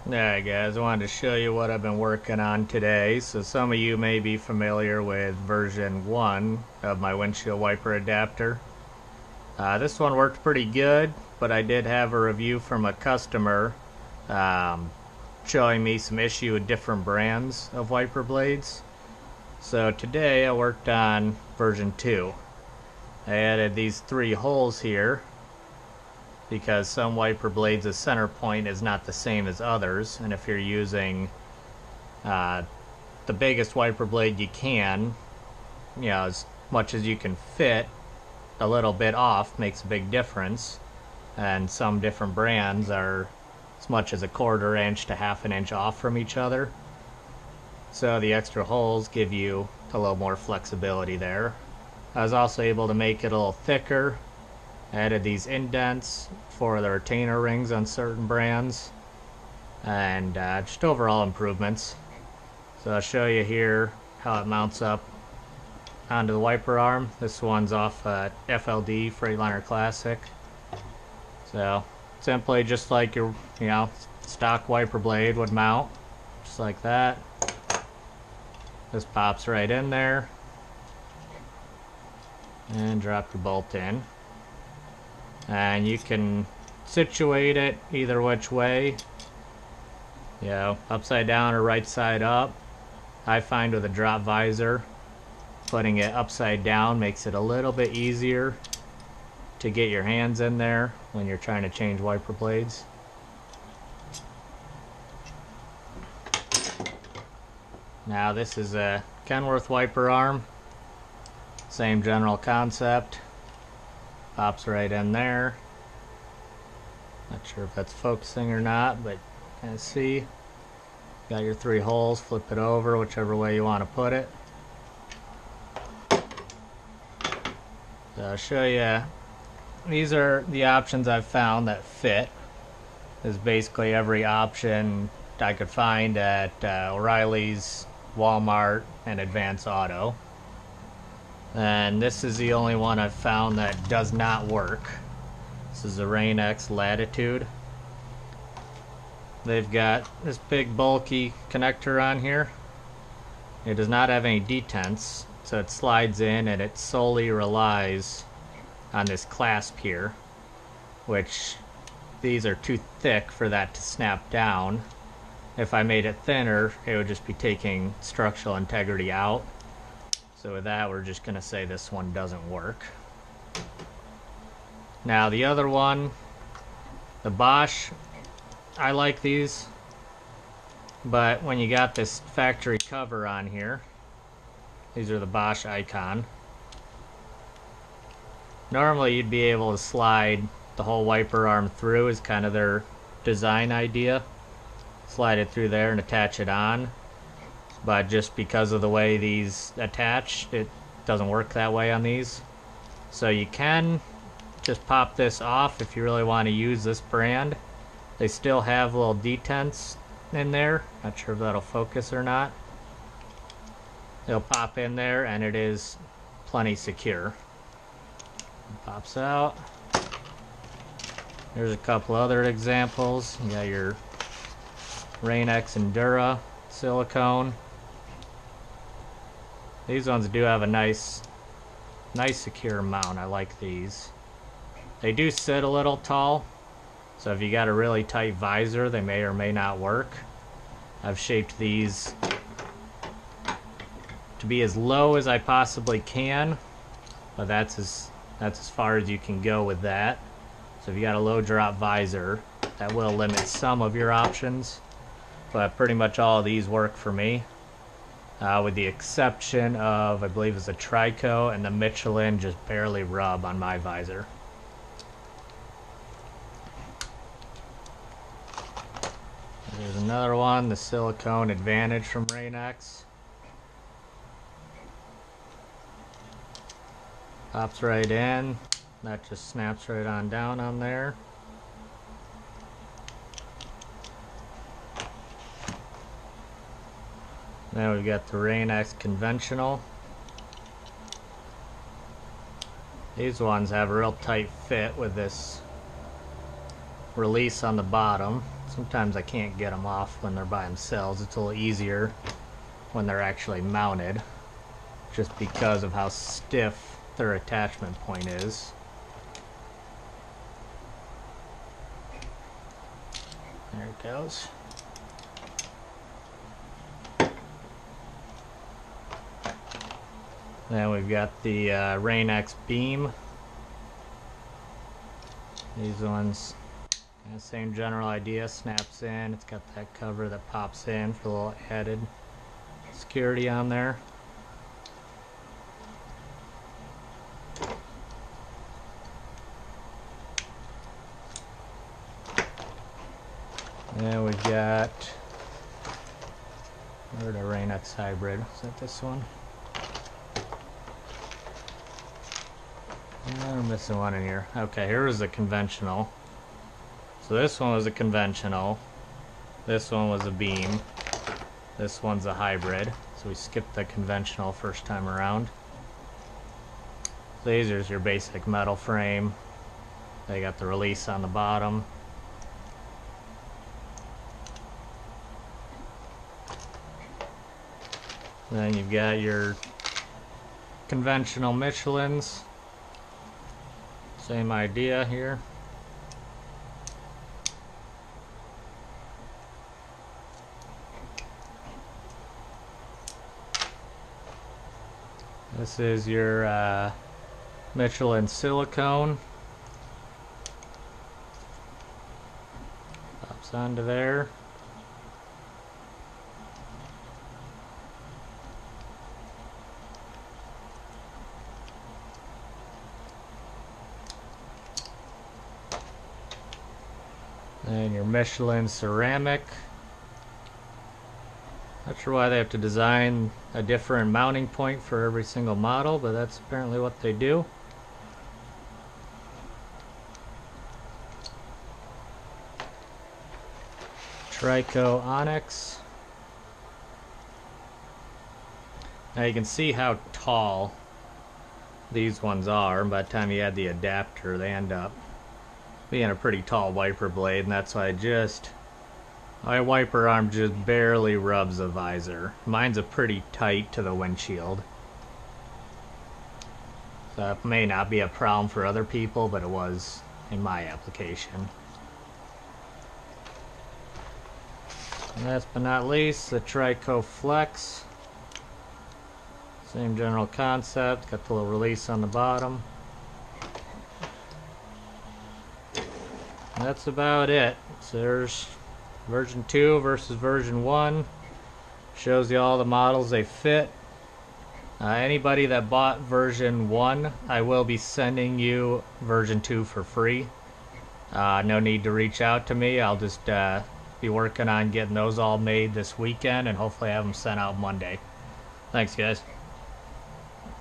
Alright guys, I wanted to show you what I've been working on today. So some of you may be familiar with version 1 of my windshield wiper adapter. This one worked pretty good, but I did have a review from a customer showing me some issue with different brands of wiper blades. So today I worked on version 2. I added these 3 holes here because some wiper blades, the center point is not the same as others, and if you're using the biggest wiper blade you can, as much as you can fit, a little bit off makes a big difference, and some different brands are as much as a 1/4 inch to 1/2 inch off from each other. So the extra holes give you a little more flexibility there. I was also able to make it a little thicker. I added these indents for the retainer rings on certain brands, and just overall improvements. So I'll show you here how it mounts up onto the wiper arm. This one's off FLD Freightliner Classic. So simply just like your stock wiper blade would mount, just like that. This pops right in there, and drop your bolt in. And you can situate it either which way, upside down or right side up. I find with a drop visor, putting it upside down makes it a little bit easier to get your hands in there when you're trying to change wiper blades. Now this is a Kenworth wiper arm, same general concept. Pops right in there. Not sure if that's focusing or not, but you can see. Got your 3 holes, flip it over whichever way you want to put it. So I'll show you. These are the options I've found that fit. This is basically every option I could find at O'Reilly's, Walmart, and Advance Auto. And this is the only one I've found that does not work. This is the Rain-X Latitude. They've got this big bulky connector on here. It does not have any detents, so it slides in and it solely relies on this clasp here, which these are too thick for that to snap down. If I made it thinner, it would just be taking structural integrity out. So with that, we're just going to say this one doesn't work. Now the other one, the Bosch, I like these, but when you got this factory cover on here, these are the Bosch Icon. Normally you'd be able to slide the whole wiper arm through, is kind of their design idea. Slide it through there and attach it on. But just because of the way these attach, it doesn't work that way on these. So you can just pop this off if you really want to use this brand. They still have little detents in there. Not sure if that'll focus or not. They'll pop in there and it is plenty secure. It pops out. There's a couple other examples. You got your Rain-X Endura silicone. These ones do have a nice secure mount. I like these. They do sit a little tall, so if you got a really tight visor, they may or may not work. I've shaped these to be as low as I possibly can, but that's as far as you can go with that. So if you got a low drop visor, that will limit some of your options, but pretty much all of these work for me. With the exception of, I believe it's a Trico, and the Michelin just barely rub on my visor. There's another one, the Silicone Advantage from Rain-X. Pops right in. That just snaps right on down on there. Now we've got the Rain-X Conventional. These ones have a real tight fit with this release on the bottom. Sometimes I can't get them off when they're by themselves. It's a little easier when they're actually mounted, just because of how stiff their attachment point is. There it goes. Then we've got the Rain-X beam. These ones, same general idea, snaps in. It's got that cover that pops in for a little added security on there. Then we've got, where's the Rain-X hybrid? Is that this one? I'm missing one in here. Okay, here is the conventional. So this one was a conventional. This one was a beam. This one's a hybrid. So we skipped the conventional first time around. So these are your basic metal frame. They got the release on the bottom. Then you've got your conventional Michelins. Same idea here. This is your Michelin silicone. Pops onto there. And your Michelin ceramic. Not sure why they have to design a different mounting point for every single model, but that's apparently what they do. Trico Onyx. Now you can see how tall these ones are, and by the time you add the adapter they end up being a pretty tall wiper blade, and that's why my wiper arm just barely rubs the visor. Mine's a pretty tight to the windshield. So that may not be a problem for other people, but it was in my application. And last but not least, the Trico Flex. Same general concept, got the little release on the bottom. That's about it. So there's version 2 versus version 1. Shows you all the models they fit. Anybody that bought version 1, I will be sending you version 2 for free. No need to reach out to me. I'll just be working on getting those all made this weekend and hopefully have them sent out Monday. Thanks, guys.